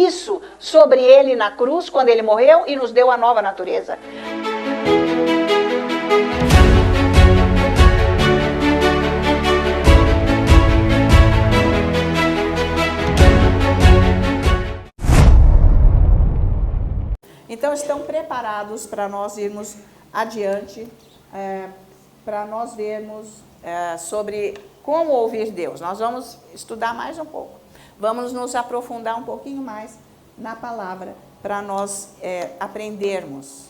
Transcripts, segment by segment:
isso sobre ele na cruz, quando ele morreu, e nos deu a nova natureza. Então, estão preparados para nós irmos adiante, para nós vermos sobre como ouvir Deus. Nós vamos estudar mais um pouco. Vamos nos aprofundar um pouquinho mais na palavra, para nós aprendermos.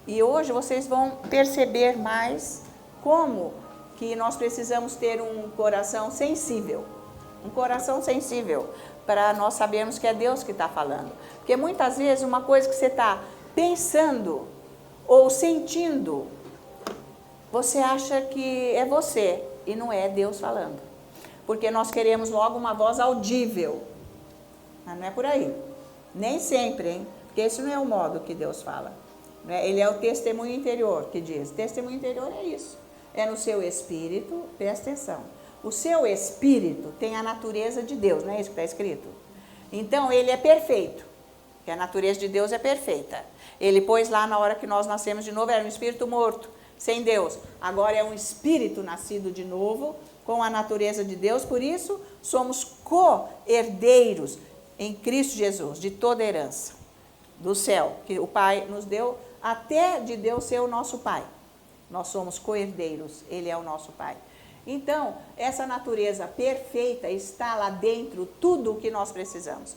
E hoje vocês vão perceber mais como que nós precisamos ter um coração sensível. Um coração sensível, para nós sabermos que é Deus que está falando. Porque muitas vezes uma coisa que você está pensando ou sentindo, você acha que é você e não é Deus falando. Porque nós queremos logo uma voz audível. Mas não é por aí. Nem sempre, hein? Porque esse não é o modo que Deus fala. Ele é o testemunho interior que diz. Testemunho interior é isso. É no seu espírito, presta atenção. O seu espírito tem a natureza de Deus, não é isso que está escrito? Então, ele é perfeito, porque a natureza de Deus é perfeita. Ele pôs lá na hora que nós nascemos de novo, era um espírito morto, sem Deus. Agora é um espírito nascido de novo, com a natureza de Deus, por isso somos co-herdeiros em Cristo Jesus, de toda herança do céu, que o Pai nos deu, até de Deus ser o nosso Pai. Nós somos co-herdeiros, Ele é o nosso Pai. Então, essa natureza perfeita está lá dentro, tudo o que nós precisamos.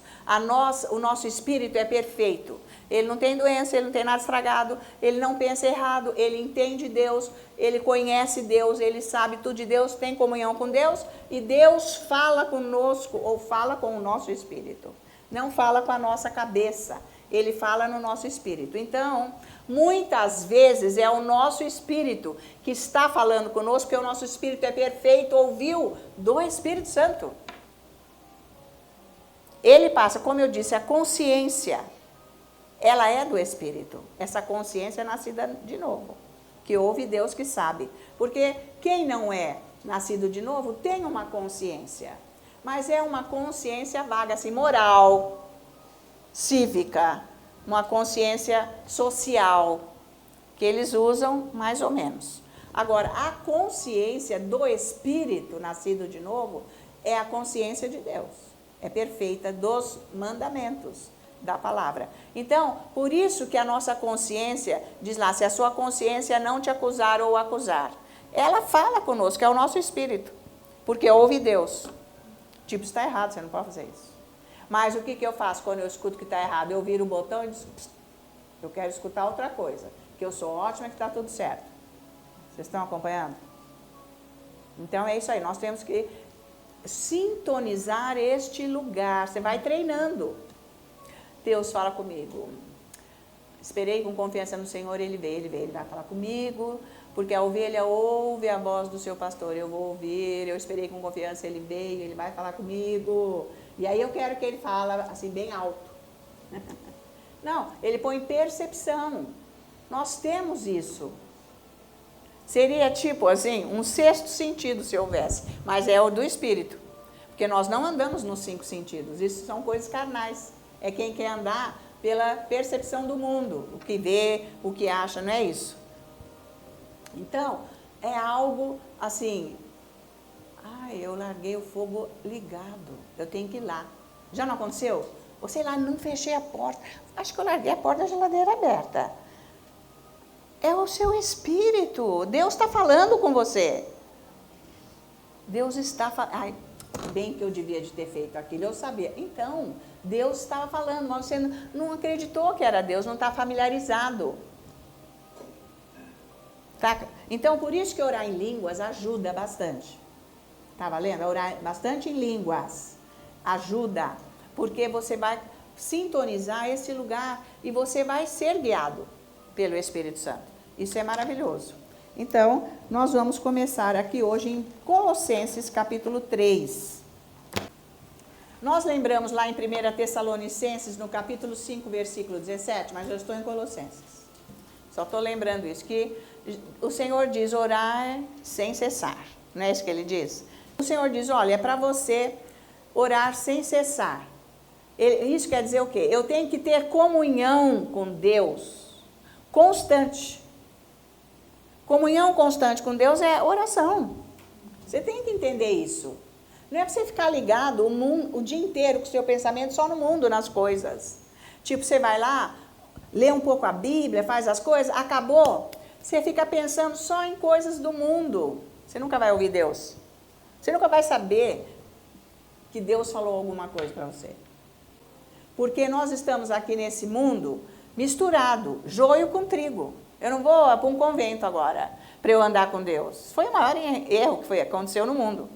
O nosso espírito é perfeito. Ele não tem doença, ele não tem nada estragado, ele não pensa errado, ele entende Deus, ele conhece Deus, ele sabe tudo de Deus, tem comunhão com Deus, e Deus fala conosco, ou fala com o nosso espírito. Não fala com a nossa cabeça, ele fala no nosso espírito. Então, muitas vezes é o nosso espírito que está falando conosco, porque o nosso espírito é perfeito, ouviu do Espírito Santo. Ele passa, como eu disse, a consciência, ela é do Espírito. Essa consciência é nascida de novo, que ouve Deus que sabe. Porque quem não é nascido de novo tem uma consciência, mas é uma consciência vaga, assim, moral, cívica, uma consciência social, que eles usam mais ou menos. Agora, a consciência do Espírito nascido de novo é a consciência de Deus, é perfeita, dos mandamentos da palavra. Então, por isso que a nossa consciência, diz lá, se a sua consciência não te acusar ou acusar, ela fala conosco, é o nosso Espírito, porque ouve Deus. Tipo, está errado, você não pode fazer isso. Mas o que eu faço quando eu escuto que está errado? Eu viro o botão e digo, eu quero escutar outra coisa, que eu sou ótima e que está tudo certo. Vocês estão acompanhando? Então é isso aí, nós temos que sintonizar este lugar. Você vai treinando. Deus fala comigo. Esperei com confiança no Senhor, Ele veio, Ele vai falar comigo, porque a ovelha ouve a voz do seu pastor, eu vou ouvir, eu esperei com confiança, Ele veio, Ele vai falar comigo. E aí eu quero que ele fale assim, bem alto. Não, ele põe percepção. Nós temos isso. Seria tipo assim, um sexto sentido se houvesse, mas é o do Espírito. Porque nós não andamos nos 5 sentidos, isso são coisas carnais. É quem quer andar pela percepção do mundo, o que vê, o que acha, não é isso? Então, é algo assim... eu larguei o fogo ligado, eu tenho que ir lá. Já não aconteceu? Ou sei lá, não fechei a porta. Acho que eu larguei a porta da geladeira aberta. É o seu espírito. Deus está falando com você. Deus está falando. Ai, bem que eu devia de ter feito aquilo, eu sabia. Então, Deus estava falando, mas você não acreditou que era Deus, não está familiarizado. Tá? Então, por isso que orar em línguas ajuda bastante. Tá valendo? Orar bastante em línguas ajuda, porque você vai sintonizar esse lugar e você vai ser guiado pelo Espírito Santo. Isso é maravilhoso. Então, nós vamos começar aqui hoje em Colossenses capítulo 3. Nós lembramos lá em 1 Tessalonicenses, no capítulo 5, versículo 17, mas eu estou em Colossenses. Só estou lembrando isso, que o Senhor diz orar sem cessar. Não é isso que ele diz? O Senhor diz, olha, é para você orar sem cessar. Isso quer dizer o quê? Eu tenho que ter comunhão com Deus constante. Comunhão constante com Deus é oração. Você tem que entender isso. Não é para você ficar ligado o dia inteiro com o seu pensamento só no mundo, nas coisas. Tipo, você vai lá, lê um pouco a Bíblia, faz as coisas, acabou. Você fica pensando só em coisas do mundo. Você nunca vai ouvir Deus. Você nunca vai saber que Deus falou alguma coisa para você. Porque nós estamos aqui nesse mundo misturado, joio com trigo. Eu não vou para um convento agora para eu andar com Deus. Foi o maior erro que aconteceu no mundo.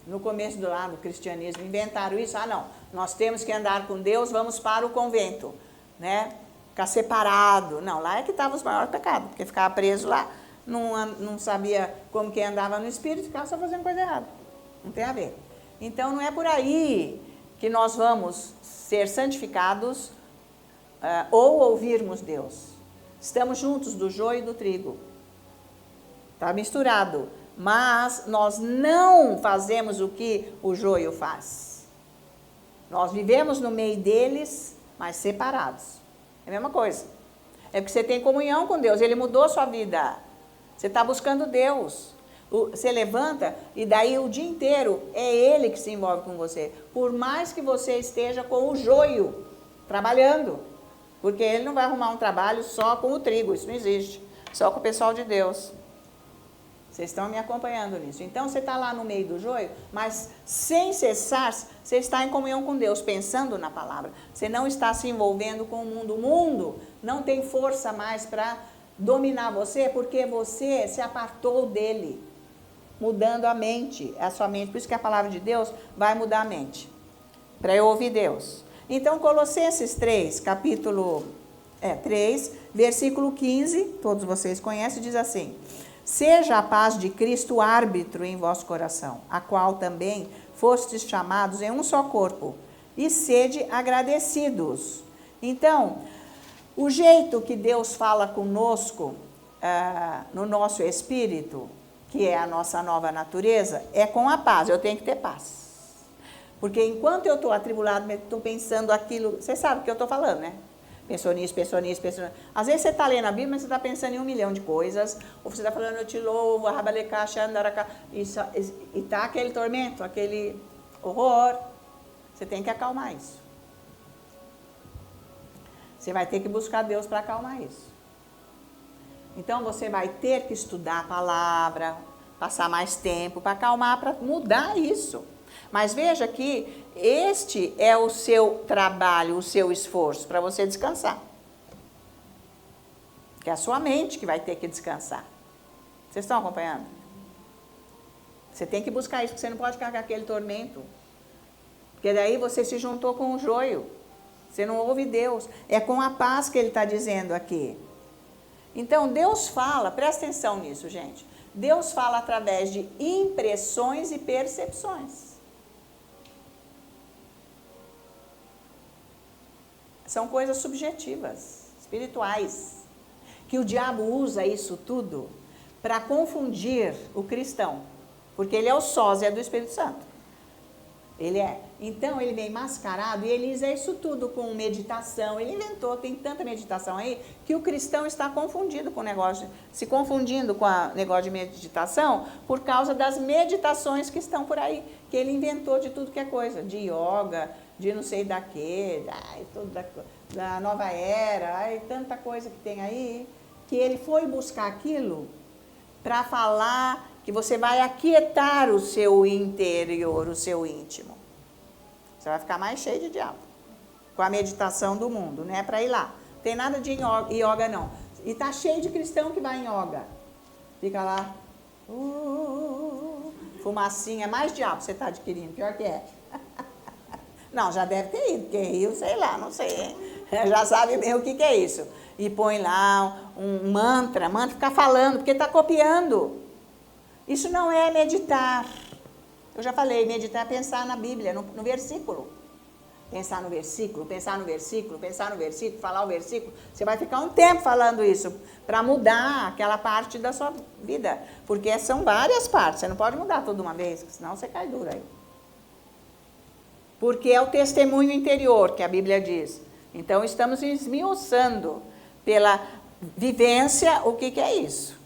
No começo do cristianismo, inventaram isso. Não, nós temos que andar com Deus, vamos para o convento, né? Ficar separado. Não, lá é que estavam os maiores pecados, porque ficava preso lá, não sabia como que andava no espírito, ficava só fazendo coisa errada. Não tem a ver. Então, não é por aí que nós vamos ser santificados ou ouvirmos Deus. Estamos juntos do joio e do trigo. Está misturado. Mas nós não fazemos o que o joio faz. Nós vivemos no meio deles, mas separados. É a mesma coisa. É porque você tem comunhão com Deus, Ele mudou a sua vida. Você está buscando Deus. Você levanta e daí o dia inteiro é Ele que se envolve com você. Por mais que você esteja com o joio, trabalhando. Porque Ele não vai arrumar um trabalho só com o trigo, isso não existe. Só com o pessoal de Deus. Vocês estão me acompanhando nisso. Então, você está lá no meio do joio, mas sem cessar, você está em comunhão com Deus, pensando na palavra. Você não está se envolvendo com o mundo. O mundo não tem força mais para dominar você, porque você se apartou dele, mudando a mente, a sua mente. Por isso que a palavra de Deus vai mudar a mente, para eu ouvir Deus. Então, Colossenses 3, capítulo 3, versículo 15, todos vocês conhecem, diz assim: seja a paz de Cristo árbitro em vosso coração, a qual também fostes chamados em um só corpo, e sede agradecidos. Então, o jeito que Deus fala conosco, no nosso espírito, que é a nossa nova natureza, é com a paz. Eu tenho que ter paz. Porque enquanto eu estou atribulado, estou pensando aquilo, você sabe o que eu estou falando, né? Pensou nisso, pensou nisso, pensou nisso. Às vezes você está lendo a Bíblia, mas você está pensando em 1 milhão de coisas. Ou você está falando, eu te louvo, arrabalecá, xandaracá. E está aquele tormento, aquele horror. Você tem que acalmar isso. Você vai ter que buscar Deus para acalmar isso. Então, você vai ter que estudar a palavra, passar mais tempo para acalmar, para mudar isso. Mas veja que este é o seu trabalho, o seu esforço, para você descansar. Que é a sua mente que vai ter que descansar. Vocês estão acompanhando? Você tem que buscar isso, porque você não pode ficar com aquele tormento. Porque daí você se juntou com o joio. Você não ouve Deus. É com a paz que Ele está dizendo aqui. Então, Deus fala, presta atenção nisso, gente. Deus fala através de impressões e percepções. São coisas subjetivas, espirituais, que o diabo usa isso tudo para confundir o cristão, porque ele é o sósia do Espírito Santo. Ele é. Então, ele vem mascarado e ele usa isso tudo com meditação. Ele inventou, tem tanta meditação aí, que o cristão está confundido com o negócio, se confundindo com o negócio de meditação por causa das meditações que estão por aí, que ele inventou de tudo que é coisa, de yoga, de não sei da quê, tudo da nova era, tanta coisa que tem aí, que ele foi buscar aquilo para falar que você vai aquietar o seu interior, o seu íntimo. Você vai ficar mais cheio de diabo com a meditação do mundo, não é para ir lá. Não tem nada de yoga não. E está cheio de cristão que vai em yoga. Fica lá, fumacinha, mais diabo você está adquirindo, pior que é. Não, já deve ter ido, porque Rio, sei lá, não sei, hein? Já sabe bem o que é isso. E põe lá um mantra fica falando, porque está copiando. Isso não é meditar. Eu já falei, meditar é pensar na Bíblia, no versículo. Pensar no versículo, pensar no versículo, pensar no versículo, falar o versículo. Você vai ficar um tempo falando isso, para mudar aquela parte da sua vida. Porque são várias partes, você não pode mudar tudo de uma vez, senão você cai duro aí. Porque é o testemunho interior que a Bíblia diz. Então, estamos esmiuçando pela vivência o que é isso.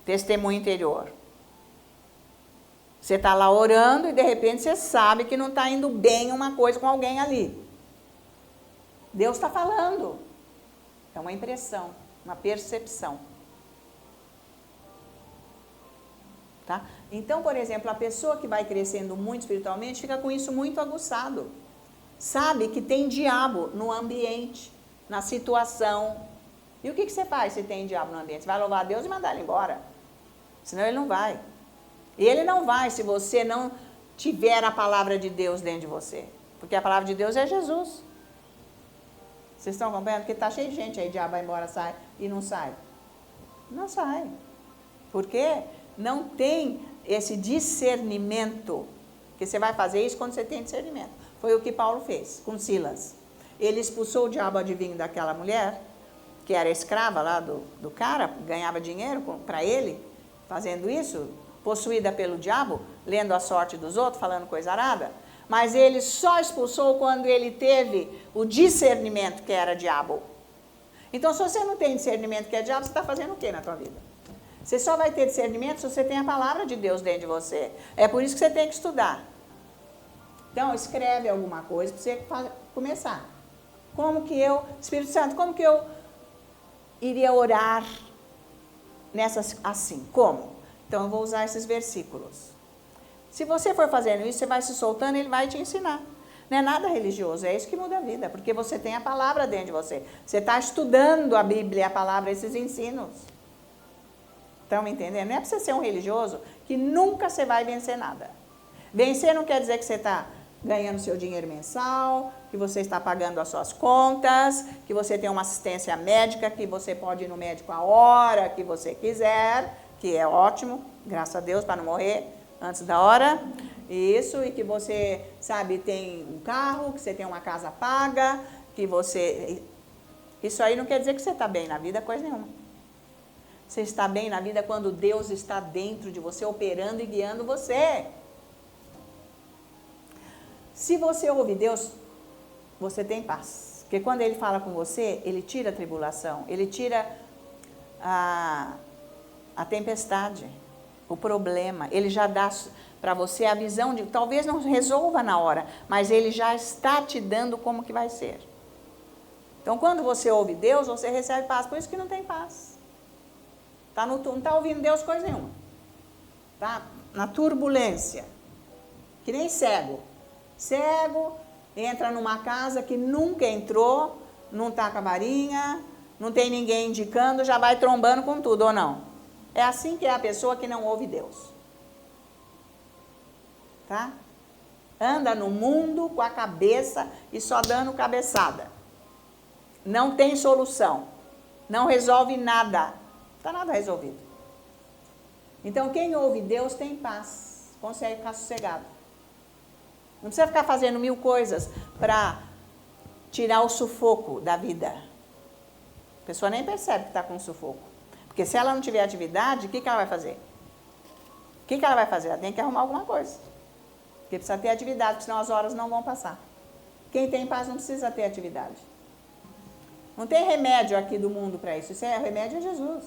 Testemunho interior. Você está lá orando e de repente você sabe que não está indo bem uma coisa com alguém ali. Deus está falando. É uma impressão, uma percepção. Tá? Então, por exemplo, a pessoa que vai crescendo muito espiritualmente fica com isso muito aguçado. Sabe que tem diabo no ambiente, na situação. E o que você faz se tem diabo no ambiente? Você vai louvar a Deus e mandar ele embora. Senão ele não vai. E ele não vai se você não tiver a palavra de Deus dentro de você. Porque a palavra de Deus é Jesus. Vocês estão acompanhando? Porque está cheio de gente aí, diabo vai embora, sai e não sai. Não sai. Por quê? Não tem esse discernimento. Porque você vai fazer isso quando você tem discernimento. Foi o que Paulo fez com Silas. Ele expulsou o diabo adivinho daquela mulher, que era escrava lá do cara, ganhava dinheiro para ele, fazendo isso, possuída pelo diabo, lendo a sorte dos outros, falando coisa arada. Mas ele só expulsou quando ele teve o discernimento que era diabo. Então, se você não tem discernimento que é diabo, você está fazendo o que na tua vida? Você só vai ter discernimento se você tem a palavra de Deus dentro de você. É por isso que você tem que estudar. Então, escreve alguma coisa para você começar. Como que eu, Espírito Santo, como que eu iria orar nessas assim? Como? Então, eu vou usar esses versículos. Se você for fazendo isso, você vai se soltando e ele vai te ensinar. Não é nada religioso, é isso que muda a vida, porque você tem a palavra dentro de você. Você está estudando a Bíblia, a palavra, esses ensinos. Estão me entendendo? Não é para você ser um religioso que nunca você vai vencer nada. Vencer não quer dizer que você está ganhando seu dinheiro mensal, que você está pagando as suas contas, que você tem uma assistência médica, que você pode ir no médico a hora que você quiser, que é ótimo, graças a Deus, para não morrer antes da hora. Isso, e que você, sabe, tem um carro, que você tem uma casa paga, que você... Isso aí não quer dizer que você está bem na vida, coisa nenhuma. Você está bem na vida quando Deus está dentro de você, operando e guiando você. Se você ouve Deus, você tem paz. Porque quando Ele fala com você, Ele tira a tribulação, Ele tira a tempestade, o problema. Ele já dá para você a visão de, talvez não resolva na hora, mas Ele já está te dando como que vai ser. Então, quando você ouve Deus, você recebe paz. Por isso que não tem paz. Não está ouvindo Deus coisa nenhuma. Tá na turbulência. Que nem cego. Cego, entra numa casa que nunca entrou, não está com a varinha, não tem ninguém indicando, já vai trombando com tudo, ou não? É assim que é a pessoa que não ouve Deus. Tá? Anda no mundo com a cabeça e só dando cabeçada. Não tem solução. Não resolve nada. Está nada resolvido. Então, quem ouve Deus tem paz. Consegue ficar sossegado. Não precisa ficar fazendo 1000 coisas para tirar o sufoco da vida. A pessoa nem percebe que está com sufoco. Porque se ela não tiver atividade, o que ela vai fazer? O que ela vai fazer? Ela tem que arrumar alguma coisa. Porque precisa ter atividade, porque senão as horas não vão passar. Quem tem paz não precisa ter atividade. Não tem remédio aqui do mundo para isso. O remédio é Jesus.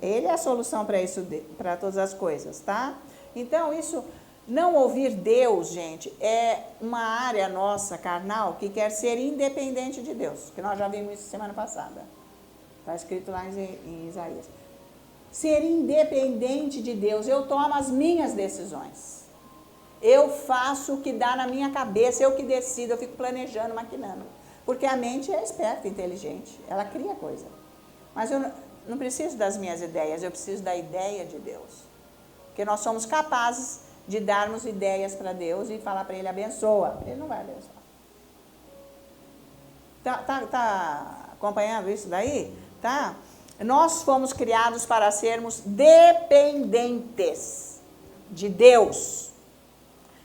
Ele é a solução para isso, para todas as coisas, tá? Então, isso, não ouvir Deus, gente, é uma área nossa, carnal, que quer ser independente de Deus. Que nós já vimos isso semana passada. Está escrito lá em Isaías. Ser independente de Deus. Eu tomo as minhas decisões. Eu faço o que dá na minha cabeça, eu que decido, eu fico planejando, maquinando. Porque a mente é esperta, inteligente, ela cria coisa. Mas eu não preciso das minhas ideias, eu preciso da ideia de Deus. Porque nós somos capazes de darmos ideias para Deus e falar para Ele, abençoa. Ele não vai abençoar. Tá acompanhando isso daí? Tá? Nós fomos criados para sermos dependentes de Deus.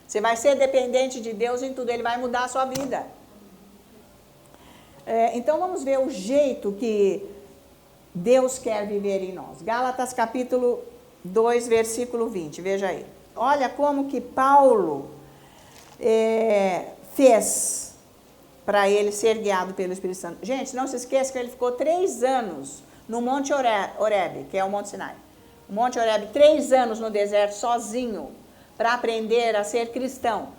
Você vai ser dependente de Deus em tudo, Ele vai mudar a sua vida. Então, vamos ver o jeito que Deus quer viver em nós. Gálatas capítulo 2, versículo 20, veja aí. Olha como que Paulo fez para ele ser guiado pelo Espírito Santo. Gente, não se esqueça que ele ficou 3 anos no Monte Horebe, que é o Monte Sinai. O Monte Horebe, 3 anos no deserto, sozinho, para aprender a ser cristão.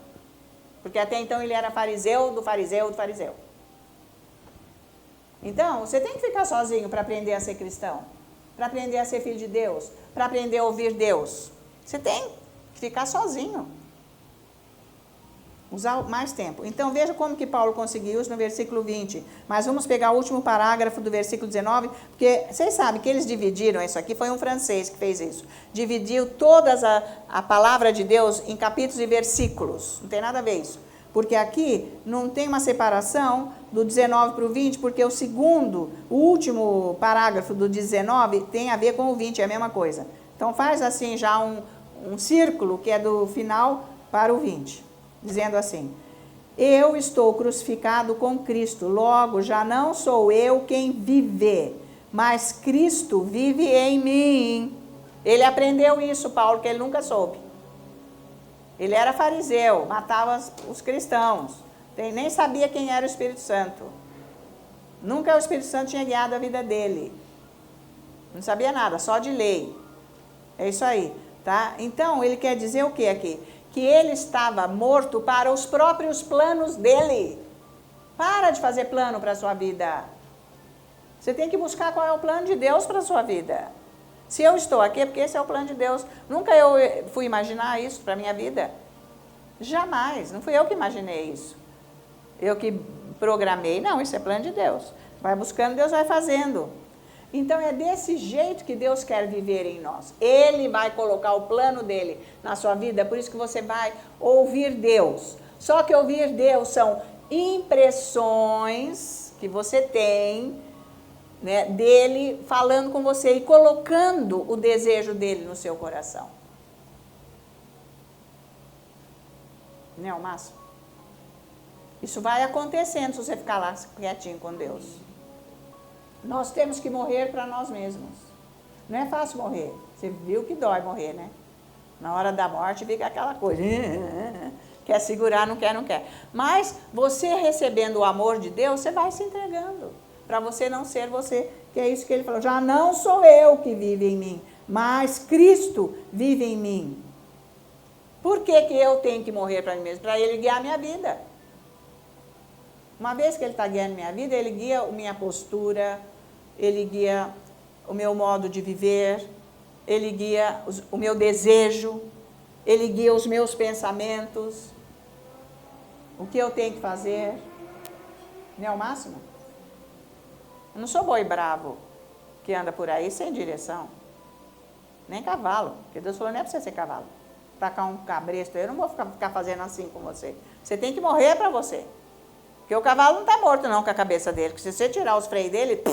Porque até então ele era fariseu do fariseu do fariseu. Então, você tem que ficar sozinho para aprender a ser cristão, para aprender a ser filho de Deus, para aprender a ouvir Deus. Você tem que ficar sozinho. Usar mais tempo. Então, veja como que Paulo conseguiu isso no versículo 20. Mas vamos pegar o último parágrafo do versículo 19, porque vocês sabem que eles dividiram isso aqui, foi um francês que fez isso. Dividiu toda a palavra de Deus em capítulos e versículos. Não tem nada a ver isso. Porque aqui não tem uma separação do 19 para o 20, porque o último parágrafo do 19 tem a ver com o 20, é a mesma coisa. Então, faz assim já um círculo que é do final para o 20. Dizendo assim: eu estou crucificado com Cristo, logo já não sou eu quem vive, mas Cristo vive em mim. Ele aprendeu isso, Paulo, que ele nunca soube. Ele era fariseu, matava os cristãos, nem sabia quem era o Espírito Santo. Nunca o Espírito Santo tinha guiado a vida dele. Não sabia nada, só de lei. É isso aí, tá? Então, ele quer dizer o que aqui? Que ele estava morto para os próprios planos dele. Para de fazer plano para a sua vida. Você tem que buscar qual é o plano de Deus para a sua vida. Se eu estou aqui é porque esse é o plano de Deus. Nunca eu fui imaginar isso para a minha vida. Jamais. Não fui eu que imaginei isso. Eu que programei. Não, isso é plano de Deus. Vai buscando, Deus vai fazendo. Então, é desse jeito que Deus quer viver em nós. Ele vai colocar o plano dele na sua vida, por isso que você vai ouvir Deus. Só que ouvir Deus são impressões que você tem, né, dele falando com você e colocando o desejo dele no seu coração. Não é o máximo? Isso vai acontecendo se você ficar lá quietinho com Deus. Nós temos que morrer para nós mesmos. Não é fácil morrer. Você viu que dói morrer, né? Na hora da morte fica aquela coisa. Quer segurar, não quer, não quer. Mas você recebendo o amor de Deus, você vai se entregando. Para você não ser você. Que é isso que ele falou. Já não sou eu que vive em mim, mas Cristo vive em mim. Por que que eu tenho que morrer para mim mesmo? Para ele guiar a minha vida. Uma vez que ele está guiando minha vida, ele guia a minha postura, ele guia o meu modo de viver, ele guia o meu desejo, ele guia os meus pensamentos, o que eu tenho que fazer. Não é o máximo? Eu não sou boi bravo que anda por aí sem direção, nem cavalo, porque Deus falou, não é para você ser cavalo. Tacar um cabresto, eu não vou ficar fazendo assim com você. Você tem que morrer para você. Porque o cavalo não está morto não com a cabeça dele. Porque se você tirar os freios dele,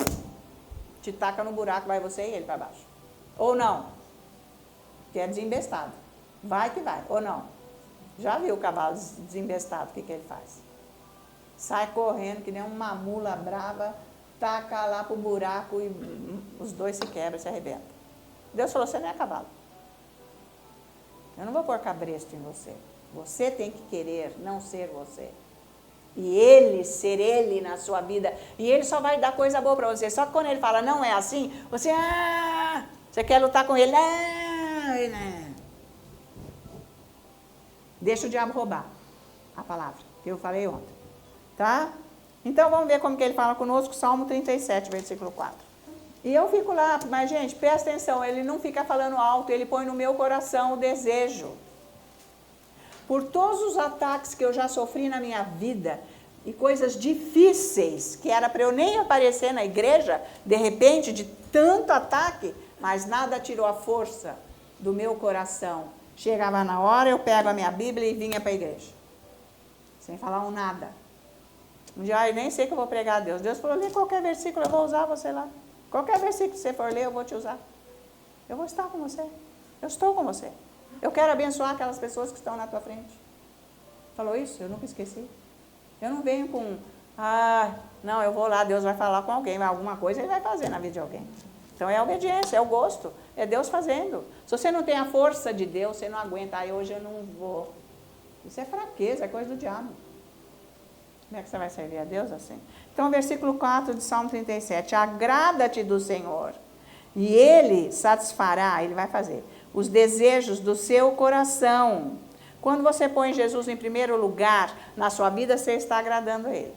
te taca no buraco, vai você e ele para baixo. Ou não. Que é desembestado. Vai que vai. Ou não. Já viu o cavalo desembestado, o que ele faz? Sai correndo que nem uma mula brava, taca lá pro buraco e os dois se quebram, se arrebentam. Deus falou, você não é cavalo. Eu não vou pôr cabresto em você. Você tem que querer, não ser você. E ele, ser ele na sua vida. E ele só vai dar coisa boa para você. Só que quando ele fala, não é assim, você, você quer lutar com ele. Não. Deixa o diabo roubar a palavra que eu falei ontem. Tá? Então, vamos ver como que ele fala conosco, Salmo 37, versículo 4. E eu fico lá, mas gente, presta atenção, ele não fica falando alto, ele põe no meu coração o desejo. Por todos os ataques que eu já sofri na minha vida, e coisas difíceis, que era para eu nem aparecer na igreja, de repente, de tanto ataque, mas nada tirou a força do meu coração. Chegava na hora, eu pego a minha Bíblia e vinha para a igreja. Sem falar um nada. Um dia, eu nem sei que eu vou pregar a Deus. Deus falou, lê qualquer versículo, eu vou usar você lá. Qualquer versículo que você for ler, eu vou te usar. Eu vou estar com você. Eu estou com você. Eu quero abençoar aquelas pessoas que estão na tua frente. Falou isso? Eu nunca esqueci. Eu não venho com, não, eu vou lá, Deus vai falar com alguém, mas alguma coisa ele vai fazer na vida de alguém. Então é a obediência, é o gosto, é Deus fazendo. Se você não tem a força de Deus, você não aguenta, hoje eu não vou. Isso é fraqueza, é coisa do diabo. Como é que você vai servir a Deus assim? Então, versículo 4 de Salmo 37. Agrada-te do Senhor, e Ele satisfará, Ele vai fazer, os desejos do seu coração. Quando você põe Jesus em primeiro lugar na sua vida, você está agradando a Ele.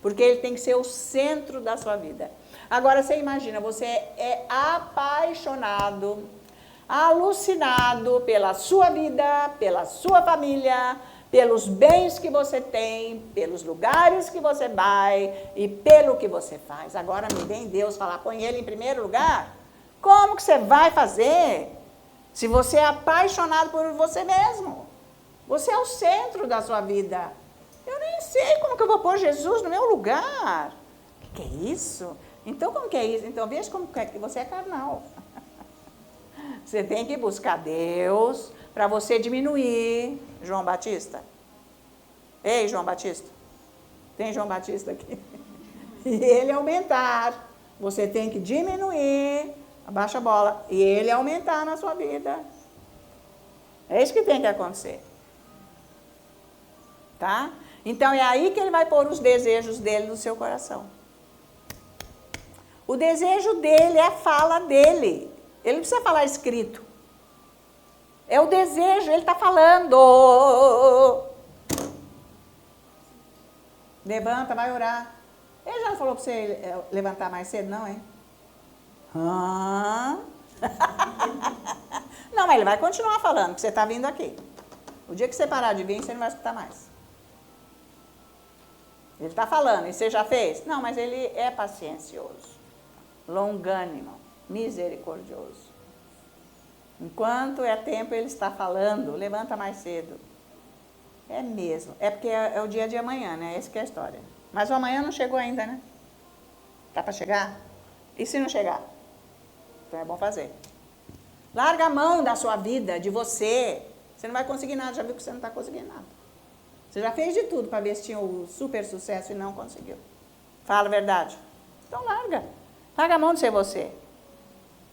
Porque Ele tem que ser o centro da sua vida. Agora, você imagina, você é apaixonado, alucinado pela sua vida, pela sua família, pelos bens que você tem, pelos lugares que você vai e pelo que você faz. Agora me vem Deus falar, põe Ele em primeiro lugar. Como que você vai fazer se você é apaixonado por você mesmo? Você é o centro da sua vida. Eu nem sei como que eu vou pôr Jesus no meu lugar. O que é isso? Então, como que é isso? Então, veja como que você é carnal. Você tem que buscar Deus para você diminuir. João Batista. Ei, João Batista. Tem João Batista aqui. E ele aumentar. Você tem que diminuir. Abaixa a bola. E ele aumentar na sua vida. É isso que tem que acontecer. Tá? Então, é aí que ele vai pôr os desejos dele no seu coração. O desejo dele é a fala dele. Ele não precisa falar escrito. É o desejo, ele está falando. Levanta, vai orar. Ele já não falou para você levantar mais cedo, não, hein? Não, mas ele vai continuar falando, que você está vindo aqui. O dia que você parar de vir, você não vai escutar mais. Ele está falando, e você já fez? Não, mas ele é paciencioso, longânimo, misericordioso. Enquanto é tempo, ele está falando, levanta mais cedo. É mesmo. É porque é o dia de amanhã, né? Essa que é a história. Mas o amanhã não chegou ainda, né? Tá para chegar? E se não chegar? Então é bom fazer. Larga a mão da sua vida, de você. Você não vai conseguir nada, já viu que você não está conseguindo nada. Você já fez de tudo para ver se tinha o super sucesso e não conseguiu. Fala a verdade. Então larga. Larga a mão de ser você.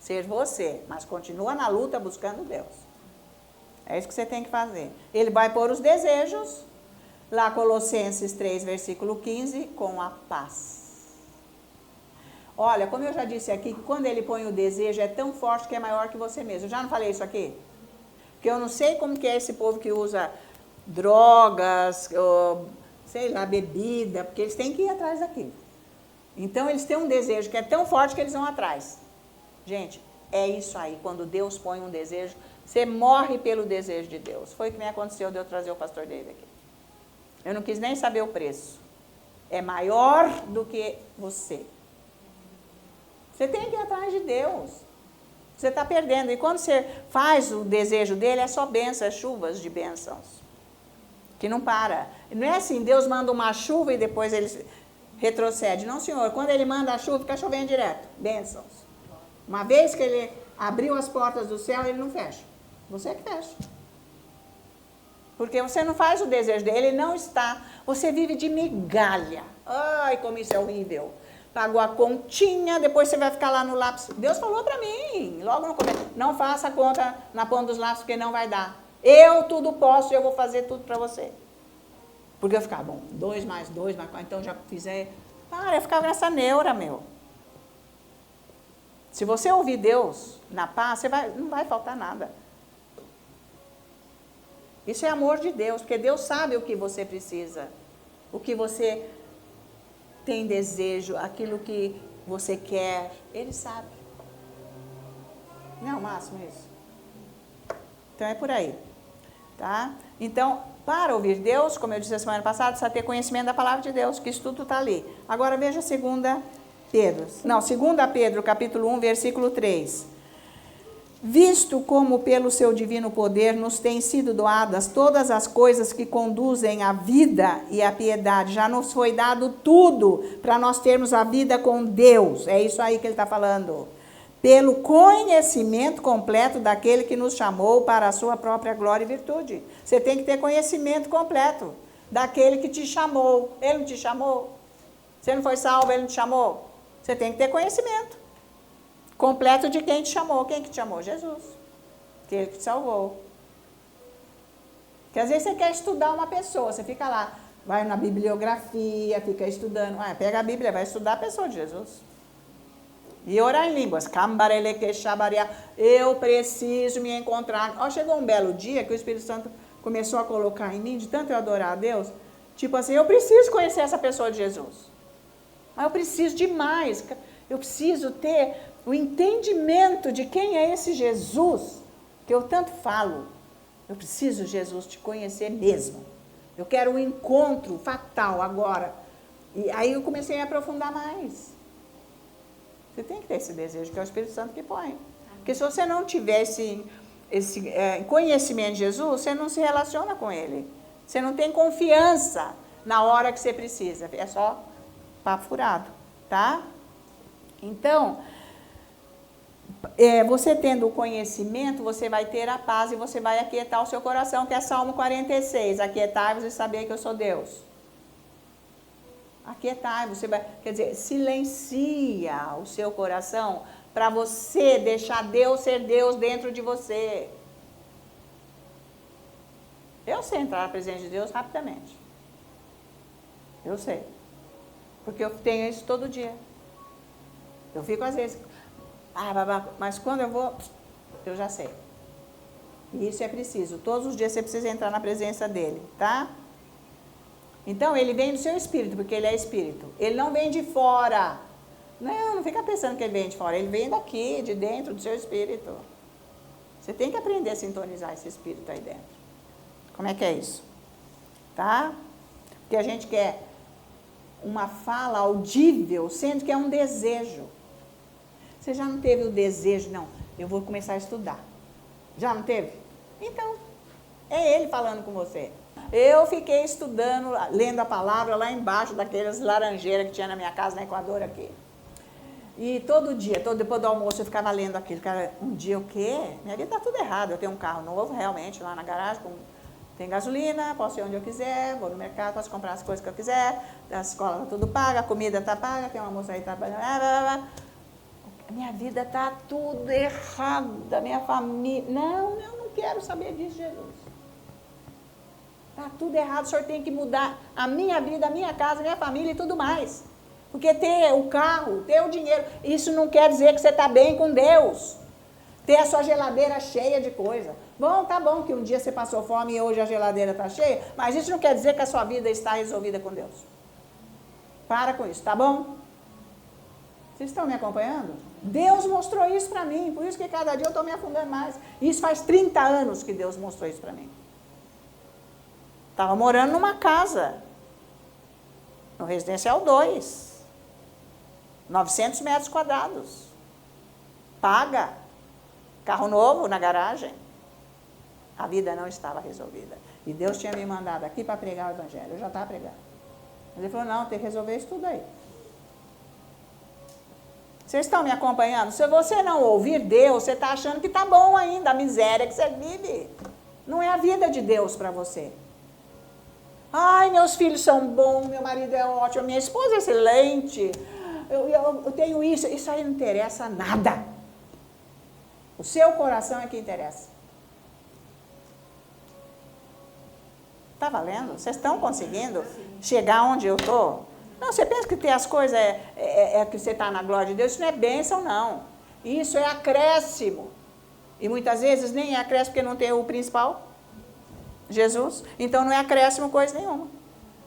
Ser você, mas continua na luta buscando Deus. É isso que você tem que fazer. Ele vai pôr os desejos, lá Colossenses 3, versículo 15, com a paz. Olha, como eu já disse aqui, quando ele põe o desejo, é tão forte que é maior que você mesmo. Eu já não falei isso aqui? Porque eu não sei como que é esse povo que usa drogas, ou, sei lá, bebida, porque eles têm que ir atrás daquilo. Então, eles têm um desejo que é tão forte que eles vão atrás. Gente, é isso aí. Quando Deus põe um desejo, você morre pelo desejo de Deus. Foi o que me aconteceu de eu trazer o pastor David aqui. Eu não quis nem saber o preço. É maior do que você. Você tem que ir atrás de Deus. Você está perdendo. E quando você faz o desejo dele, é só bênçãos, chuvas de bênçãos. Que não para. Não é assim, Deus manda uma chuva e depois ele retrocede. Não, senhor. Quando ele manda a chuva, fica chovendo direto. Bênçãos. Uma vez que ele abriu as portas do céu, ele não fecha. Você é que fecha. Porque você não faz o desejo dele, ele não está. Você vive de migalha. Ai, como isso é horrível. Pagou a continha, depois você vai ficar lá no lápis. Deus falou para mim, logo no começo, não faça a conta na ponta dos lápis, porque não vai dar. Eu tudo posso, eu vou fazer tudo para você. Porque eu ficava, bom, 2 mais 2, mais 4, então já fizer. Cara, eu ficava nessa neura, meu. Se você ouvir Deus na paz, não vai faltar nada. Isso é amor de Deus, porque Deus sabe o que você precisa, o que você tem desejo, aquilo que você quer, Ele sabe. Não é o máximo isso? Então é por aí, tá? Então, para ouvir Deus, como eu disse a semana passada, precisa ter conhecimento da palavra de Deus, que isso tudo está ali. Agora veja 2 Pedro, capítulo 1, versículo 3. Visto como pelo seu divino poder nos têm sido doadas todas as coisas que conduzem à vida e à piedade, já nos foi dado tudo para nós termos a vida com Deus. É isso aí que ele está falando. Pelo conhecimento completo daquele que nos chamou para a sua própria glória e virtude. Você tem que ter conhecimento completo daquele que te chamou. Ele não te chamou? Você não foi salvo, ele não te chamou? Você tem que ter conhecimento completo de quem te chamou. Quem que te chamou? Jesus. Que ele que te salvou. Porque às vezes você quer estudar uma pessoa, você fica lá vai na bibliografia, fica estudando. Pega a Bíblia, vai estudar a pessoa de Jesus. E orar em línguas. Eu preciso me encontrar. Chegou um belo dia que o Espírito Santo começou a colocar em mim, de tanto eu adorar a Deus, tipo assim, eu preciso conhecer essa pessoa de Jesus. Mas eu preciso demais. Eu preciso ter o entendimento de quem é esse Jesus que eu tanto falo. Eu preciso, Jesus, te conhecer mesmo. Eu quero um encontro fatal agora. E aí eu comecei a me aprofundar mais. Você tem que ter esse desejo, que é o Espírito Santo que põe. Porque se você não tiver esse conhecimento de Jesus, você não se relaciona com Ele. Você não tem confiança na hora que você precisa. É só papo furado, tá? Então, você tendo o conhecimento, você vai ter a paz e você vai aquietar o seu coração, que é Salmo 46. Aquietai-vos e sabei que eu sou Deus. Aquietai-vos, você vai, quer dizer, silencia o seu coração para você deixar Deus ser Deus dentro de você. Eu sei entrar na presença de Deus rapidamente. Eu sei. Porque eu tenho isso todo dia. Eu fico às vezes, mas quando eu vou, eu já sei. E isso é preciso. Todos os dias você precisa entrar na presença dele, tá? Então, ele vem do seu espírito, porque ele é espírito. Ele não vem de fora. Não fica pensando que ele vem de fora. Ele vem daqui, de dentro do seu espírito. Você tem que aprender a sintonizar esse espírito aí dentro. Como é que é isso? Tá? Porque a gente quer uma fala audível, sendo que é um desejo. Você já não teve o desejo? Não, eu vou começar a estudar. Já não teve? Então, é ele falando com você. Eu fiquei estudando, lendo a palavra lá embaixo daquelas laranjeiras que tinha na minha casa, no Equador aqui. E todo dia, depois do almoço, eu ficava lendo aquilo. Um dia o quê? Minha vida está tudo errado. Eu tenho um carro novo, realmente, lá na garagem, tem gasolina, posso ir onde eu quiser, vou no mercado, posso comprar as coisas que eu quiser, a escola está tudo paga, a comida está paga, tem uma moça aí que está paga. Minha vida está tudo errada, minha família... Não, eu não quero saber disso, Jesus. Está tudo errado, o senhor tem que mudar a minha vida, a minha casa, a minha família e tudo mais. Porque ter o carro, ter o dinheiro, isso não quer dizer que você está bem com Deus. Ter a sua geladeira cheia de coisa. Bom, tá bom que um dia você passou fome e hoje a geladeira está cheia, mas isso não quer dizer que a sua vida está resolvida com Deus. Para com isso, tá bom? Vocês estão me acompanhando? Deus mostrou isso para mim, por isso que cada dia eu estou me afundando mais. Isso faz 30 anos que Deus mostrou isso para mim. Estava morando numa casa, no Residencial 2, 900 metros quadrados, paga, carro novo na garagem. A vida não estava resolvida. E Deus tinha me mandado aqui para pregar o Evangelho, eu já estava pregando. Mas ele falou, não, tem que resolver isso tudo aí. Vocês estão me acompanhando? Se você não ouvir Deus, você está achando que está bom ainda, a miséria que você vive. Não é a vida de Deus para você. Ai, meus filhos são bons, meu marido é ótimo, minha esposa é excelente, eu tenho isso. Isso aí não interessa nada. O seu coração é que interessa. Está valendo? Vocês estão conseguindo chegar onde eu estou? Não, você pensa que ter as coisas é que você está na glória de Deus? Isso não é bênção, não. Isso é acréscimo. E muitas vezes nem é acréscimo porque não tem o principal, Jesus. Então não é acréscimo coisa nenhuma.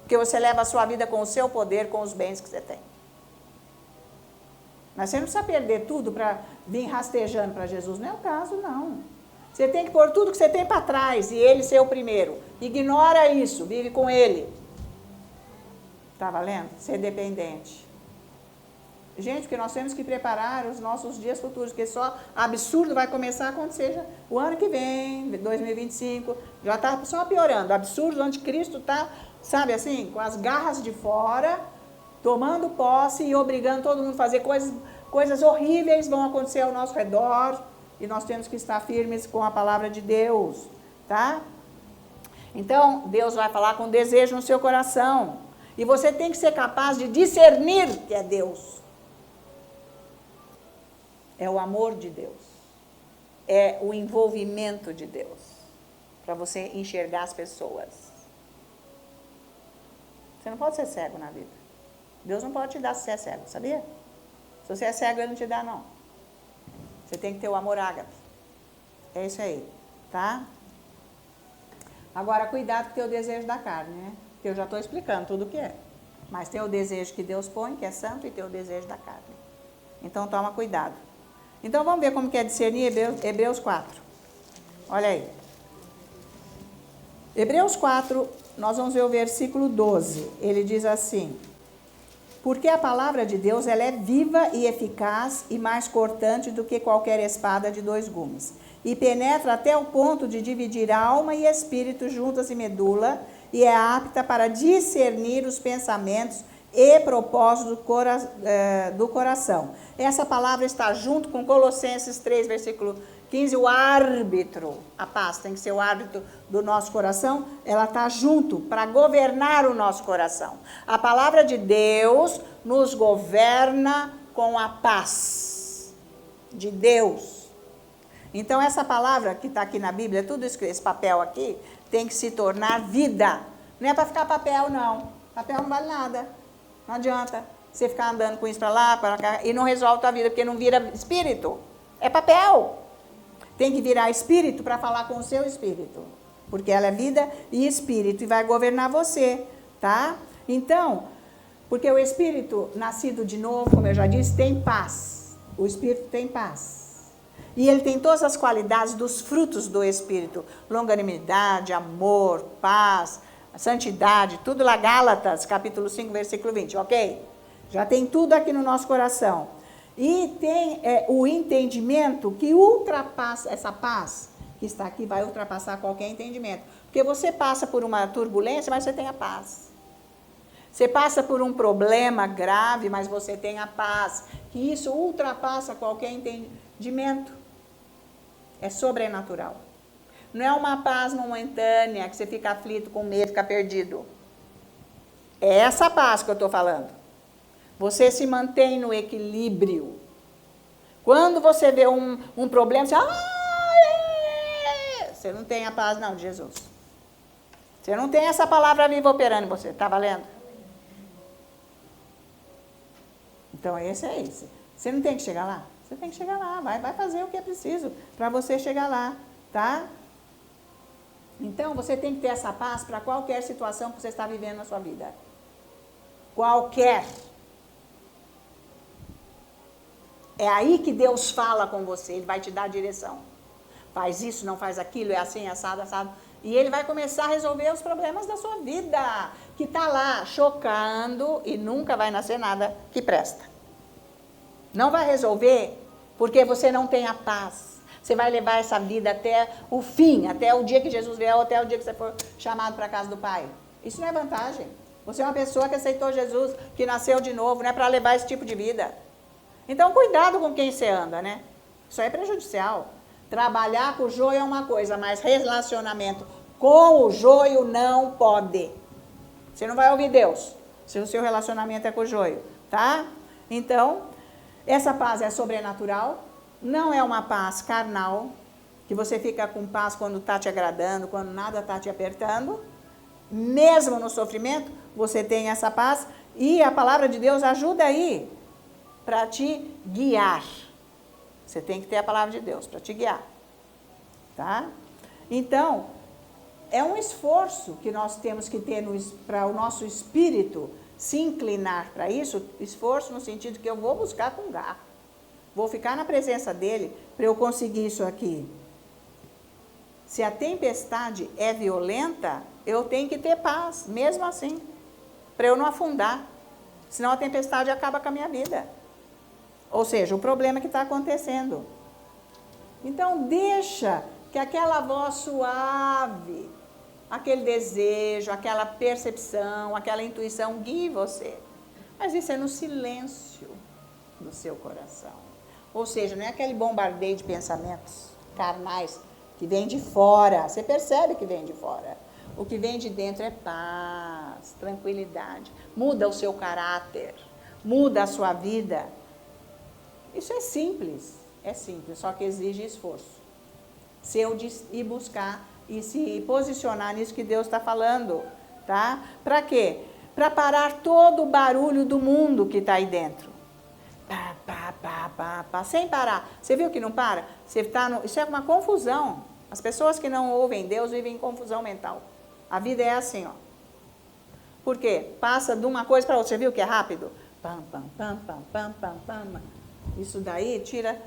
Porque você leva a sua vida com o seu poder, com os bens que você tem. Mas você não precisa perder tudo para vir rastejando para Jesus. Não é o caso, não. Você tem que pôr tudo que você tem para trás e ele ser o primeiro. Ignora isso, vive com ele. Está valendo? Ser dependente. Gente, porque nós temos que preparar os nossos dias futuros, porque só absurdo vai começar a acontecer já o ano que vem, 2025, já está só piorando. Absurdo, onde Cristo está, sabe assim, com as garras de fora, tomando posse e obrigando todo mundo a fazer coisas horríveis vão acontecer ao nosso redor, e nós temos que estar firmes com a palavra de Deus, tá? Então, Deus vai falar com desejo no seu coração, e você tem que ser capaz de discernir que é Deus. É o amor de Deus. É o envolvimento de Deus. Para você enxergar as pessoas. Você não pode ser cego na vida. Deus não pode te dar se você é cego, sabia? Se você é cego, Ele não te dá, não. Você tem que ter o amor ágape. É isso aí, tá? Agora, cuidado com o teu desejo da carne, né? Que eu já estou explicando tudo o que é. Mas tem o desejo que Deus põe, que é santo, e tem o desejo da carne. Então, toma cuidado. Então, vamos ver como que é discernir Hebreus 4. Olha aí. Hebreus 4, nós vamos ver o versículo 12. Ele diz assim: porque a palavra de Deus, ela é viva e eficaz e mais cortante do que qualquer espada de 2 gumes. E penetra até o ponto de dividir alma e espírito, juntas e medula, e é apta para discernir os pensamentos e propósitos do coração. Essa palavra está junto com Colossenses 3, versículo 15, o árbitro, a paz tem que ser o árbitro do nosso coração, ela está junto para governar o nosso coração. A palavra de Deus nos governa com a paz de Deus. Então, essa palavra que está aqui na Bíblia, tudo isso, esse papel aqui, tem que se tornar vida. Não é para ficar papel, não. Papel não vale nada. Não adianta você ficar andando com isso para lá, para cá, e não resolve a tua vida, porque não vira espírito. É papel. Tem que virar espírito para falar com o seu espírito. Porque ela é vida e espírito, e vai governar você, tá? Então, porque o espírito nascido de novo, como eu já disse, tem paz. O espírito tem paz. E ele tem todas as qualidades dos frutos do Espírito. Longanimidade, amor, paz, santidade, tudo lá, Gálatas, capítulo 5, versículo 20, ok? Já tem tudo aqui no nosso coração. E tem o entendimento que ultrapassa, essa paz que está aqui vai ultrapassar qualquer entendimento. Porque você passa por uma turbulência, mas você tem a paz. Você passa por um problema grave, mas você tem a paz. Que isso ultrapassa qualquer entendimento. É sobrenatural. Não é uma paz momentânea, que você fica aflito, com medo, fica perdido. É essa paz que eu estou falando. Você se mantém no equilíbrio. Quando você vê um problema, você não tem a paz não de Jesus. Você não tem essa palavra viva operando em você. Está valendo? Então, esse é esse. Você não tem que chegar lá? Você tem que chegar lá. Vai fazer o que é preciso para você chegar lá, tá? Então, você tem que ter essa paz para qualquer situação que você está vivendo na sua vida. Qualquer. É aí que Deus fala com você, Ele vai te dar a direção. Faz isso, não faz aquilo, é assim, assado, assado. E Ele vai começar a resolver os problemas da sua vida, que está lá chocando e nunca vai nascer nada que presta. Não vai resolver porque você não tem a paz. Você vai levar essa vida até o fim, até o dia que Jesus vier, ou até o dia que você for chamado para a casa do Pai. Isso não é vantagem. Você é uma pessoa que aceitou Jesus, que nasceu de novo, não é para levar esse tipo de vida. Então, cuidado com quem você anda, né? Isso aí é prejudicial. Trabalhar com o joio é uma coisa, mas relacionamento com o joio não pode. Você não vai ouvir Deus se o seu relacionamento é com o joio, tá? Então, essa paz é sobrenatural, não é uma paz carnal, que você fica com paz quando está te agradando, quando nada está te apertando. Mesmo no sofrimento, você tem essa paz e a palavra de Deus ajuda aí para te guiar. Você tem que ter a palavra de Deus para te guiar, tá? Então, é um esforço que nós temos que ter para o nosso espírito se inclinar para isso, esforço no sentido que eu vou buscar com garra. Vou ficar na presença dele para eu conseguir isso aqui. Se a tempestade é violenta, eu tenho que ter paz, mesmo assim, para eu não afundar. Senão a tempestade acaba com a minha vida. Ou seja, o problema que está acontecendo. Então, deixa que aquela voz suave, aquele desejo, aquela percepção, aquela intuição guie você. Mas isso é no silêncio do seu coração. Ou seja, não é aquele bombardeio de pensamentos carnais que vem de fora. Você percebe que vem de fora. O que vem de dentro é paz, tranquilidade. Muda o seu caráter, muda a sua vida. Isso é simples, só que exige esforço. Seu de ir buscar e se posicionar nisso que Deus está falando, tá? Para quê? para parar todo o barulho do mundo que está aí dentro. Pá, pá, pá, pá, pá, sem parar. Você viu que não para? Isso é uma confusão. As pessoas que não ouvem Deus vivem em confusão mental. A vida é assim, ó. Por quê? Passa de uma coisa para outra. Você viu que é rápido? Pam, pam, pam, pam, pam, pam, pam. Isso daí tira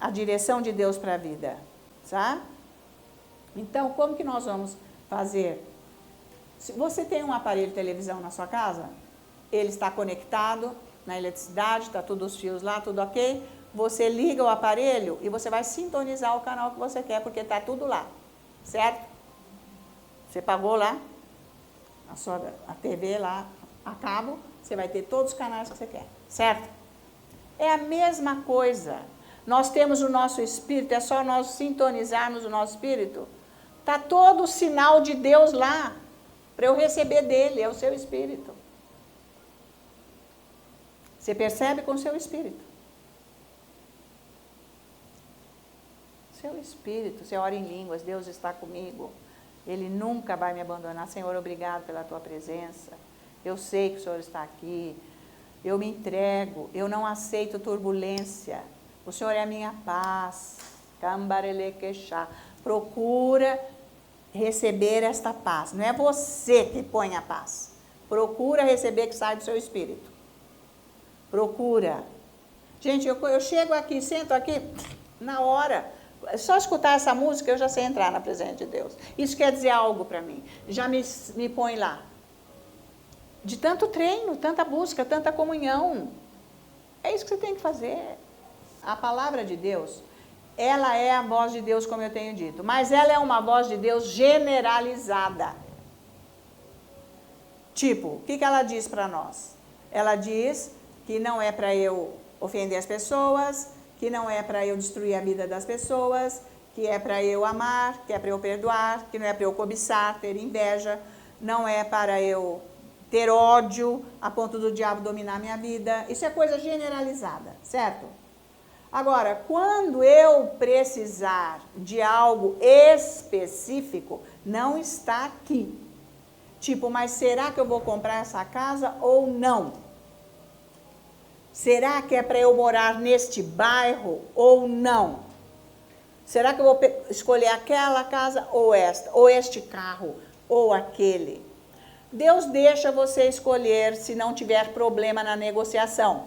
a direção de Deus para a vida, sabe? Então, como que nós vamos fazer? Se você tem um aparelho de televisão na sua casa, ele está conectado na eletricidade, está todos os fios lá, tudo ok. Você liga o aparelho e você vai sintonizar o canal que você quer, porque está tudo lá, certo? Você pagou lá, a TV lá, a cabo, você vai ter todos os canais que você quer, certo? É a mesma coisa. Nós temos o nosso espírito, é só nós sintonizarmos o nosso espírito. Está todo o sinal de Deus lá, para eu receber dele, é o seu espírito. Você percebe com o seu espírito. Seu espírito, você ora em línguas, Deus está comigo. Ele nunca vai me abandonar. Senhor, obrigado pela tua presença. Eu sei que o Senhor está aqui. Eu me entrego, eu não aceito turbulência. O Senhor é a minha paz. Procura receber esta paz. Não é você que põe a paz. Procura receber que sai do seu espírito. Procura. Gente, eu chego aqui, sento aqui, na hora. Só escutar essa música eu já sei entrar na presença de Deus. Isso quer dizer algo para mim. Já me põe lá. De tanto treino, tanta busca, tanta comunhão. É isso que você tem que fazer. A palavra de Deus, ela é a voz de Deus, como eu tenho dito. Mas ela é uma voz de Deus generalizada. Tipo, o que ela diz para nós? Ela diz que não é para eu ofender as pessoas, que não é para eu destruir a vida das pessoas, que é para eu amar, que é para eu perdoar, que não é para eu cobiçar, ter inveja, não é para eu ter ódio a ponto do diabo dominar a minha vida. Isso é coisa generalizada, certo? Agora, quando eu precisar de algo específico, não está aqui. Tipo, mas será que eu vou comprar essa casa ou não? Será que é para eu morar neste bairro ou não? Será que eu vou escolher aquela casa ou esta? Ou este carro? Ou aquele? Deus deixa você escolher se não tiver problema na negociação.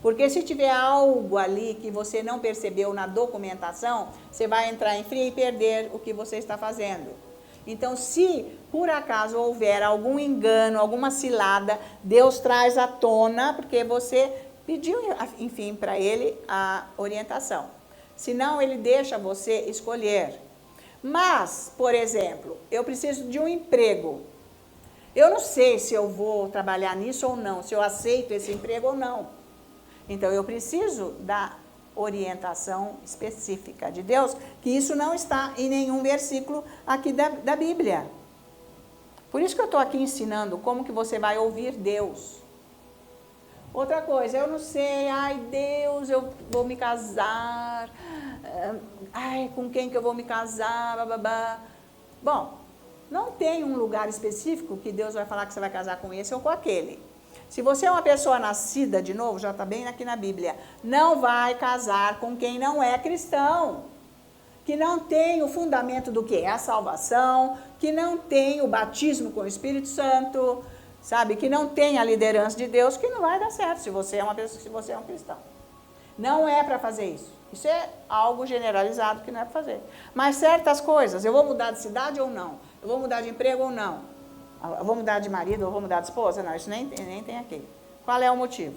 Porque se tiver algo ali que você não percebeu na documentação, você vai entrar em fria e perder o que você está fazendo. Então, se por acaso houver algum engano, alguma cilada, Deus traz à tona, porque você pediu, enfim, para ele a orientação. Senão, ele deixa você escolher. Mas, por exemplo, eu preciso de um emprego. Eu não sei se eu vou trabalhar nisso ou não, se eu aceito esse emprego ou não. Então, eu preciso da orientação específica de Deus, que isso não está em nenhum versículo aqui da Bíblia. Por isso que eu estou aqui ensinando como que você vai ouvir Deus. Outra coisa, eu não sei, ai Deus, eu vou me casar, ai, com quem que eu vou me casar, bababá. Bom, não tem um lugar específico que Deus vai falar que você vai casar com esse ou com aquele. Se você é uma pessoa nascida de novo, já está bem aqui na Bíblia, não vai casar com quem não é cristão, que não tem o fundamento do que é a salvação, que não tem o batismo com o Espírito Santo, sabe, que não tem a liderança de Deus, que não vai dar certo se você é uma pessoa, se você é um cristão. Não é para fazer isso. Isso é algo generalizado que não é para fazer. Mas certas coisas, eu vou mudar de cidade ou não? Eu vou mudar de emprego ou não? Eu vou mudar de marido ou vou mudar de esposa? Não, isso nem tem aqui. Qual é o motivo?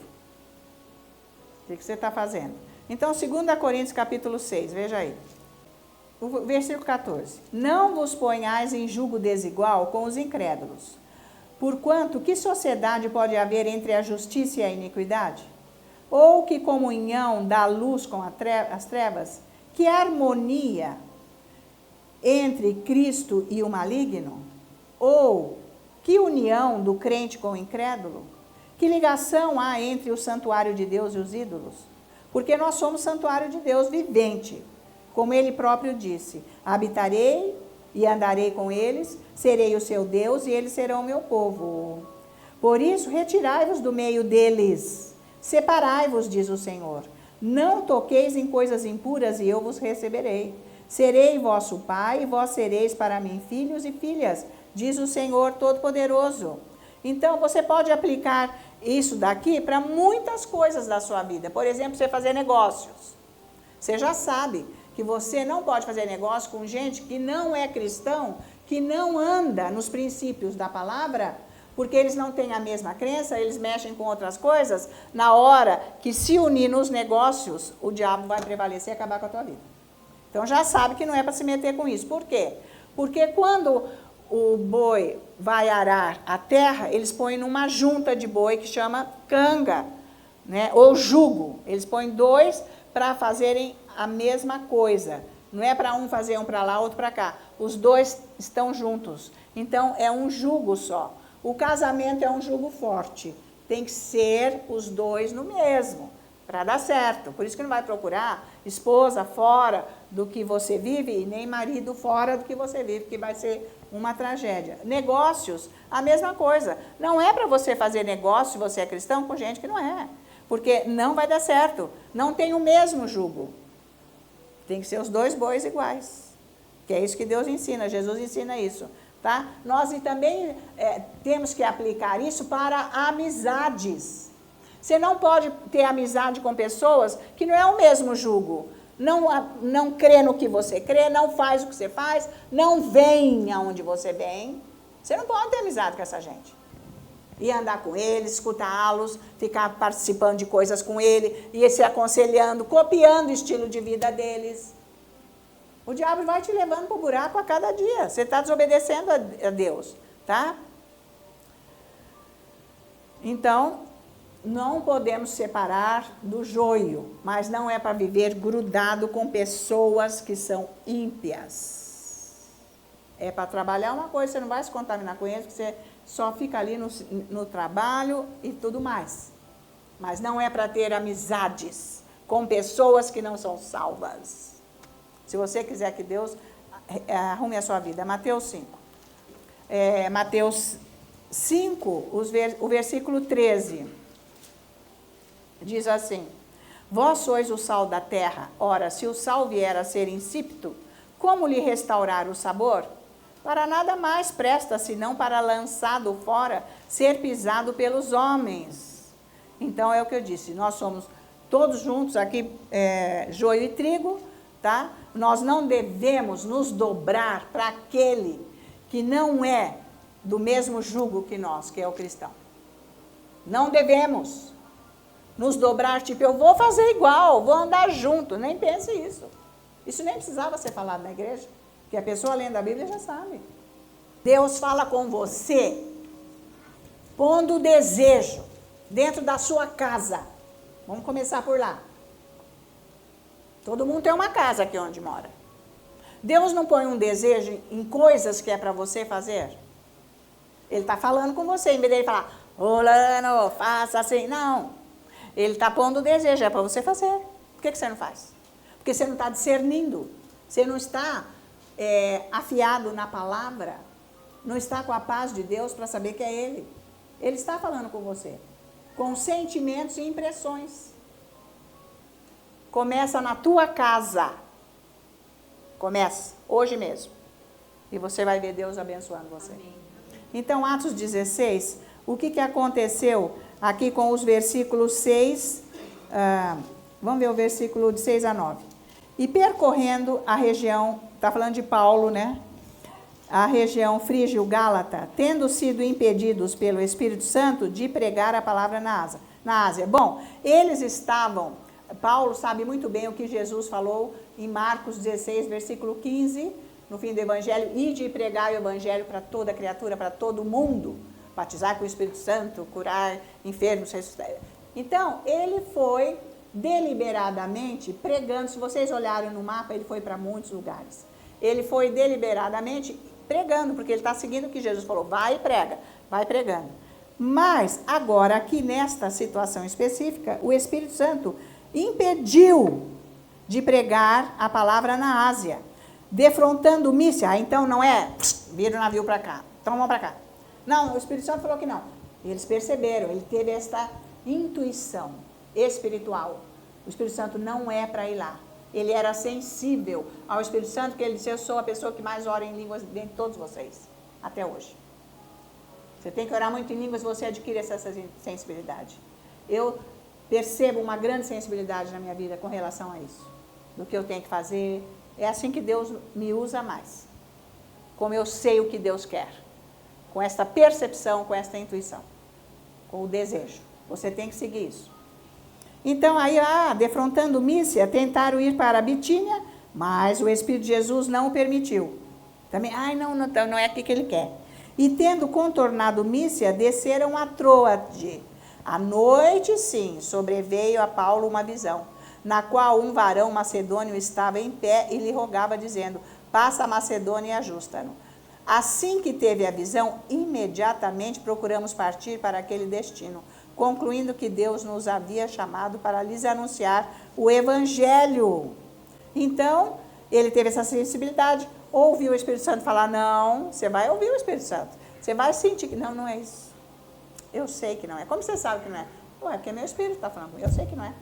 O que você está fazendo? Então, 2 Coríntios capítulo 6, veja aí. O versículo 14. Não vos ponhais em julgo desigual com os incrédulos. Porquanto, que sociedade pode haver entre a justiça e a iniquidade? Ou que comunhão da luz com as trevas? Que harmonia entre Cristo e o maligno? Ou que união do crente com o incrédulo? Que ligação há entre o santuário de Deus e os ídolos? Porque nós somos santuário de Deus vivente. Como ele próprio disse, habitarei e andarei com eles, serei o seu Deus e eles serão o meu povo. Por isso, retirai-vos do meio deles, separai-vos, diz o Senhor. Não toqueis em coisas impuras e eu vos receberei. Serei vosso pai e vós sereis para mim filhos e filhas, diz o Senhor Todo-Poderoso. Então, você pode aplicar isso daqui para muitas coisas da sua vida. Por exemplo, você fazer negócios. Você já sabe que você não pode fazer negócio com gente que não é cristão, que não anda nos princípios da palavra, porque eles não têm a mesma crença, eles mexem com outras coisas. Na hora que se unir nos negócios, o diabo vai prevalecer e acabar com a tua vida. Então já sabe que não é para se meter com isso. Por quê? Porque quando o boi vai arar a terra, eles põem numa junta de boi que chama canga, né? Ou jugo. Eles põem dois para fazerem a mesma coisa. Não é para um fazer um para lá, outro para cá. Os dois estão juntos. Então é um jugo só. O casamento é um jugo forte. Tem que ser os dois no mesmo, para dar certo. Por isso que não vai procurar esposa fora do que você vive e nem marido fora do que você vive, que vai ser uma tragédia. Negócios, a mesma coisa. Não é para você fazer negócio, se você é cristão, com gente que não é. Porque não vai dar certo. Não tem o mesmo jugo. Tem que ser os dois bois iguais. Que é isso que Deus ensina, Jesus ensina isso. Tá? Nós também temos que aplicar isso para amizades. Você não pode ter amizade com pessoas que não é o mesmo jugo. Não crê no que você crê, não faz o que você faz, não vem aonde você vem. Você não pode ter amizade com essa gente. E andar com eles, escutá-los, ficar participando de coisas com ele, e se aconselhando, copiando o estilo de vida deles. O diabo vai te levando para o buraco a cada dia. Você está desobedecendo a Deus, tá? Então, não podemos separar do joio, mas não é para viver grudado com pessoas que são ímpias. É para trabalhar uma coisa, você não vai se contaminar com eles, você só fica ali no trabalho e tudo mais. Mas não é para ter amizades com pessoas que não são salvas. Se você quiser que Deus arrume a sua vida. Mateus 5. Mateus 5, o versículo 13. Diz assim: Vós sois o sal da terra. Ora, se o sal vier a ser insípido, como lhe restaurar o sabor? Para nada mais presta, senão para lançado fora, ser pisado pelos homens. Então é o que eu disse, nós somos todos juntos aqui, joio e trigo, tá? Nós não devemos nos dobrar para aquele que não é do mesmo jugo que nós, que é o cristão. Não devemos nos dobrar, tipo, eu vou fazer igual, vou andar junto. Nem pense isso. Isso nem precisava ser falado na igreja, porque a pessoa lendo a Bíblia já sabe. Deus fala com você, pondo o desejo dentro da sua casa. Vamos começar por lá. Todo mundo tem uma casa aqui onde mora. Deus não põe um desejo em coisas que é para você fazer? Ele está falando com você, em vez de ele falar, Lano, faça assim. Não. Ele está pondo o desejo, é para você fazer. Por que você não faz? Porque você não está discernindo. Você não está afiado na palavra. Não está com a paz de Deus para saber que é Ele. Ele está falando com você. Com sentimentos e impressões. Começa na tua casa. Começa, hoje mesmo. E você vai ver Deus abençoando você. Amém. Então, Atos 16, o que aconteceu aqui com os versículos 6, vamos ver o versículo de 6 a 9. E percorrendo a região, está falando de Paulo, né? A região frígio-gálata, tendo sido impedidos pelo Espírito Santo de pregar a palavra na Ásia. Bom, eles estavam... Paulo sabe muito bem o que Jesus falou em Marcos 16, versículo 15, no fim do Evangelho, ide e pregar o Evangelho para toda criatura, para todo mundo, batizar com o Espírito Santo, curar enfermos, ressuscitar. Então, ele foi deliberadamente pregando. Se vocês olharem no mapa, ele foi para muitos lugares. Ele foi deliberadamente pregando, porque ele está seguindo o que Jesus falou, vai e prega, vai pregando. Mas, agora, aqui nesta situação específica, o Espírito Santo impediu de pregar a palavra na Ásia. defrontando Mícia. Então não é, vira o navio para cá, então vamos para cá. Não, o Espírito Santo falou que não. Eles perceberam, ele teve esta intuição espiritual. O Espírito Santo não é para ir lá. Ele era sensível ao Espírito Santo, que ele disse, eu sou a pessoa que mais ora em línguas dentre todos vocês, até hoje. Você tem que orar muito em línguas, você adquire essa sensibilidade. Eu percebo uma grande sensibilidade na minha vida com relação a isso. Do que eu tenho que fazer. É assim que Deus me usa mais. Como eu sei o que Deus quer. Com esta percepção, com esta intuição. Com o desejo. Você tem que seguir isso. Então, aí, defrontando Mícia, tentaram ir para a Bitínia, mas o Espírito de Jesus não o permitiu. Também, não é aqui que ele quer. E tendo contornado Mícia, desceram a Troade. À noite, sim, sobreveio a Paulo uma visão, na qual um varão macedônio estava em pé e lhe rogava, dizendo, passa a Macedônia e ajusta-no. Assim que teve a visão, imediatamente procuramos partir para aquele destino, concluindo que Deus nos havia chamado para lhes anunciar o Evangelho. Então, ele teve essa sensibilidade, ouviu o Espírito Santo falar, não, você vai ouvir o Espírito Santo, você vai sentir que não é isso. Eu sei que não é. Como você sabe que não é? Porque meu Espírito está falando comigo, eu sei que não é.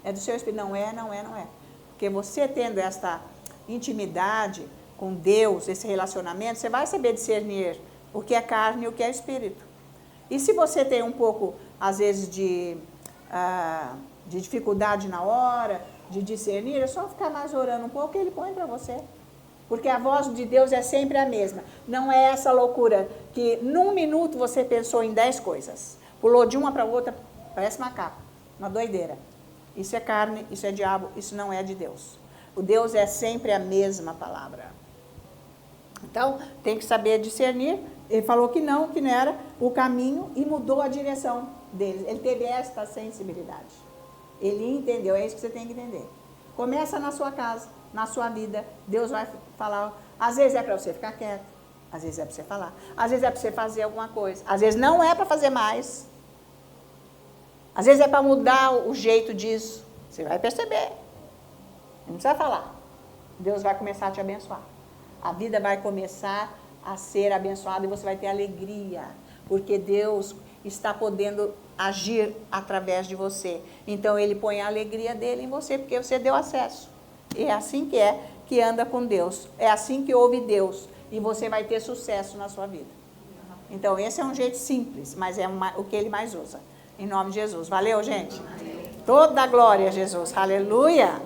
É do seu Espírito, não é. Porque você tendo esta intimidade com Deus, esse relacionamento, você vai saber discernir o que é carne e o que é Espírito. E se você tem um pouco, às vezes, de dificuldade na hora, de discernir, é só ficar mais orando um pouco e ele põe para você. Porque a voz de Deus é sempre a mesma. Não é essa loucura que num minuto você pensou em 10 coisas. Pulou de uma para outra, parece macaco, uma doideira. Isso é carne, isso é diabo, isso não é de Deus. O Deus é sempre a mesma palavra. Então, tem que saber discernir. Ele falou que não era o caminho e mudou a direção dele. Ele teve esta sensibilidade. Ele entendeu, é isso que você tem que entender. Começa na sua casa, na sua vida. Deus vai falar. Às vezes é para você ficar quieto, às vezes é para você falar, às vezes é para você fazer alguma coisa, às vezes não é para fazer mais. Às vezes é para mudar o jeito disso. Você vai perceber. Não precisa falar. Deus vai começar a te abençoar. A vida vai começar a ser abençoada e você vai ter alegria. Porque Deus está podendo agir através de você. Então, Ele põe a alegria dele em você, porque você deu acesso. E é assim que anda com Deus. É assim que ouve Deus. E você vai ter sucesso na sua vida. Então, esse é um jeito simples, mas é o que Ele mais usa. Em nome de Jesus. Valeu, gente? Toda a glória a Jesus. Aleluia!